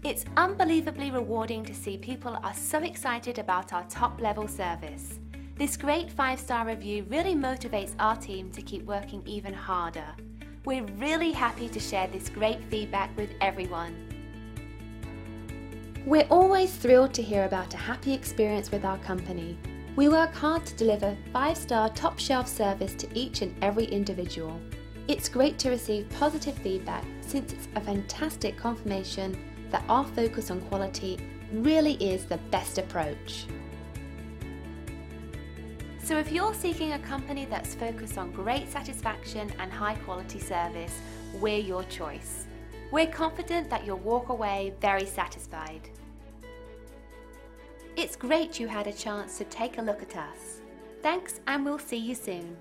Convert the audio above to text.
It's unbelievably rewarding to see people are so excited about our top-level service. This great 5-star review really motivates our team to keep working even harder. We're really happy to share this great feedback with everyone. We're always thrilled to hear about a happy experience with our company. We work hard to deliver 5-star top-shelf service to each and every individual. It's great to receive positive feedback since it's a fantastic confirmation that our focus on quality really is the best approach. So if you're seeking a company that's focused on great satisfaction and high quality service, we're your choice. We're confident that you'll walk away very satisfied. It's great you had a chance to take a look at us. Thanks, and we'll see you soon.